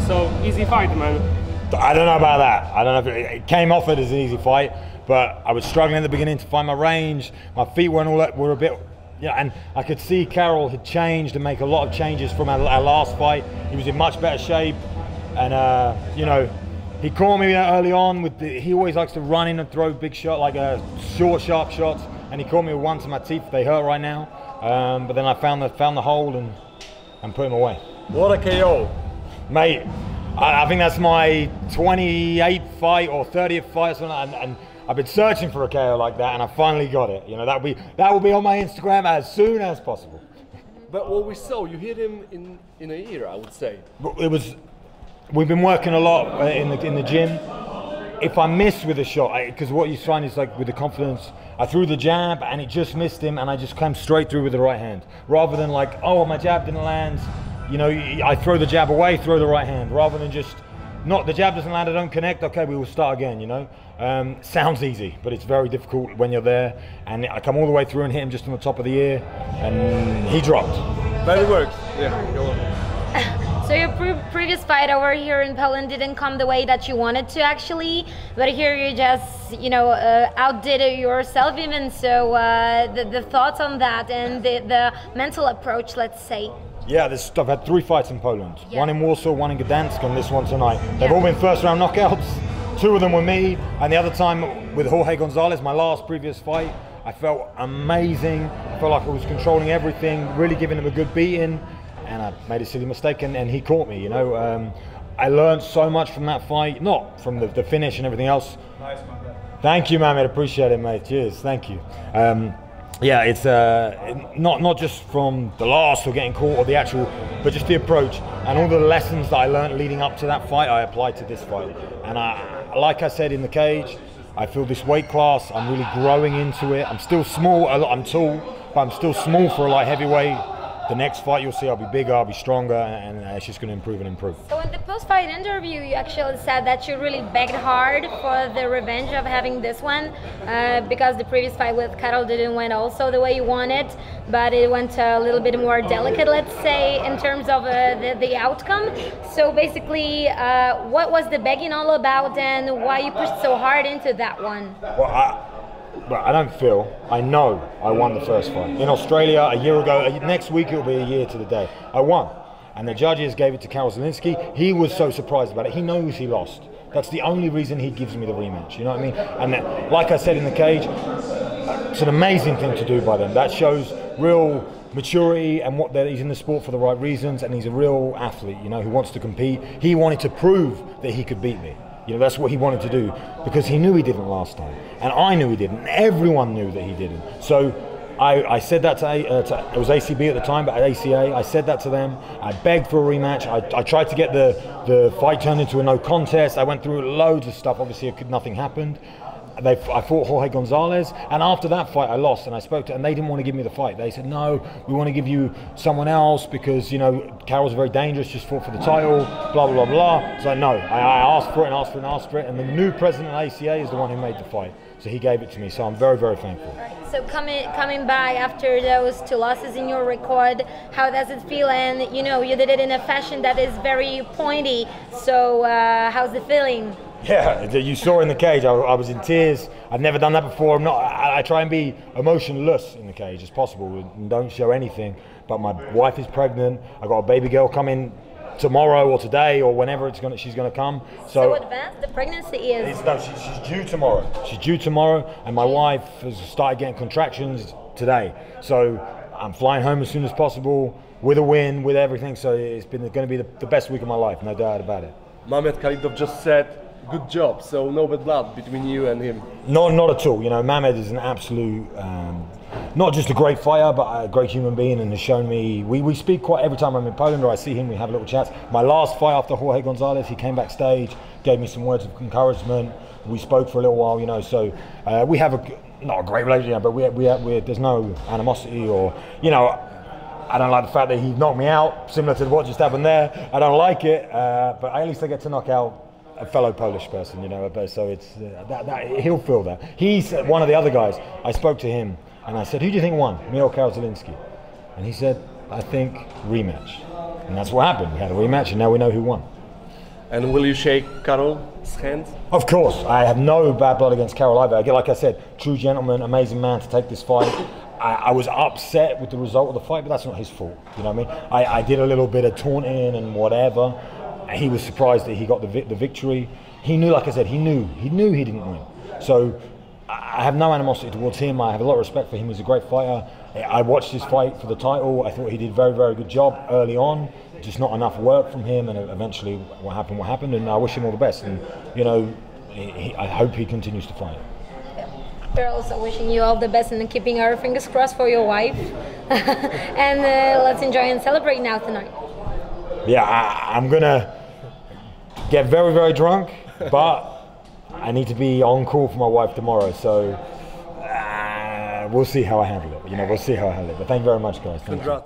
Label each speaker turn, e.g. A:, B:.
A: so easy fight, man.
B: I don't know about that. I don't know if it came off it as an easy fight, but I was struggling at the beginning to find my range. My feet were a bit, and I could see Karol had changed and make a lot of changes from our last fight. He was in much better shape, and he caught me early on with he always likes to run in and throw big shot, like short, sharp shots, and he caught me with one to my teeth. They hurt right now, but then I found the hold and put him away.
C: What a KO,
B: mate! I think that's my 28th fight or 30th fight or something, and I've been searching for a KO like that, and I finally got it. You know, that will be on my Instagram as soon as possible.
C: But what we saw, you hit him in a year, I would say.
B: We've been working a lot in the gym. If I miss with a shot, because what you find is like with the confidence, I threw the jab and it just missed him, and I just came straight through with the right hand, rather than like, oh, my jab didn't land. You know, I throw the jab away, throw the right hand, rather than just, not the jab doesn't land, I don't connect, okay, we will start again, you know. Sounds easy, but it's very difficult when you're there. And I come all the way through and hit him just on the top of the ear, and he dropped.
C: But it works, yeah, go on.
D: So your previous fight over here in Poland didn't come the way that you wanted to actually, but here you just, outdid yourself even. So the thoughts on that and the mental approach, let's say.
B: Yeah, I've had 3 fights in Poland. Yeah. One in Warsaw, one in Gdansk, and this one tonight. They've all been first round knockouts. 2 of them were me, and the other time with Jorge Gonzalez, my last previous fight, I felt amazing. I felt like I was controlling everything, really giving him a good beating, and I made a silly mistake, and he caught me, you know. I learned so much from that fight, not from the finish and everything else.
C: Nice, man.
B: Thank you, Mameda, appreciate it, mate. Cheers, thank you. Yeah, it's not just from the loss or getting caught or the actual, but just the approach and all the lessons that I learned leading up to that fight, I applied to this fight. And like I said in the cage, I feel this weight class, I'm really growing into it. I'm still small, I'm tall, but I'm still small for a light heavyweight. The next fight you'll see I'll be bigger, I'll be stronger, and it's just going to improve and improve.
D: So in the post-fight interview, you actually said that you really begged hard for the revenge of having this one, because the previous fight with Karol didn't went also the way you wanted, but it went a little bit more delicate, let's say, in terms of the outcome. So basically, what was the begging all about, and why you pushed so hard into that one?
B: Well, I don't feel, I know I won the first fight. In Australia a year ago, next week it'll be a year to the day. I won. And the judges gave it to Karolem Celińskim. He was so surprised about it. He knows he lost. That's the only reason he gives me the rematch, you know what I mean? And that, like I said in the cage, it's an amazing thing to do by them. That shows real maturity and he's in the sport for the right reasons, and he's a real athlete, you know, who wants to compete. He wanted to prove that he could beat me. You know, that's what he wanted to do, because he knew he didn't last time, and I knew he didn't, and everyone knew that he didn't. So I said that to it was ACB at the time, but at ACA, I said that to them. I begged for a rematch. I tried to get the fight turned into a no contest. I went through loads of stuff. Obviously, nothing happened. I fought Jorge Gonzalez, and after that fight I lost, and I spoke to, and they didn't want to give me the fight. They said, no, we want to give you someone else because, you know, Karol's very dangerous, just fought for the title, blah, blah, blah. So no, I asked for it and asked for it and asked for it, and the new president of ACA is the one who made the fight. So he gave it to me, so I'm very, very thankful.
D: So coming back after those 2 losses in your record, how does it feel? And, you know, you did it in a fashion that is very pointy, so how's the feeling?
B: Yeah, you saw in the cage, I was in tears. I've never done that before. I try and be emotionless in the cage as possible and don't show anything. But my wife is pregnant. I've got a baby girl coming tomorrow or today or whenever she's gonna come.
D: So advanced the pregnancy is?
B: No, she's due tomorrow. She's due tomorrow, and my wife has started getting contractions today. So I'm flying home as soon as possible with a win, with everything. So it's going to be the best week of my life, no doubt about it.
C: Mamed Khalidov just said, good job, so no bad blood between you and him?
B: Not at all. You know, Mamed is an absolute, not just a great fighter, but a great human being, and has shown me, we speak quite every time I'm in Poland or I see him, we have little chats. My last fight after Jorge Gonzalez, he came backstage, gave me some words of encouragement. We spoke for a little while, you know, so we have not a great relationship, but there's no animosity or, you know, I don't like the fact that he knocked me out, similar to what just happened there. I don't like it, but at least I get to knock out a fellow Polish person, you know, so it's he'll feel that. He's one of the other guys. I spoke to him and I said, who do you think won, me or Karolem Celińskim? And he said, I think rematch. And that's what happened. We had a rematch and now we know who won.
C: And will you shake Karol's hand?
B: Of course, I have no bad blood against Karol either. Again, like I said, true gentleman, amazing man to take this fight. I was upset with the result of the fight, but that's not his fault. You know what I mean? I did a little bit of taunting and whatever. He was surprised that he got the victory. He knew, like I said, he knew he didn't win. So I have no animosity towards him. I have a lot of respect for him. He's a great fighter. I watched his fight for the title. I thought he did a very, very good job early on. Just not enough work from him, and eventually what happened, and I wish him all the best. And you know, I hope he continues to fight.
D: We're also wishing you all the best and keeping our fingers crossed for your wife. And let's enjoy and celebrate now tonight.
B: Yeah, I'm gonna get very, very drunk, but I need to be on call for my wife tomorrow, so we'll see how I handle it. You know, we'll see how I handle it. But thank you very much, guys. Thank you.
C: Congrats.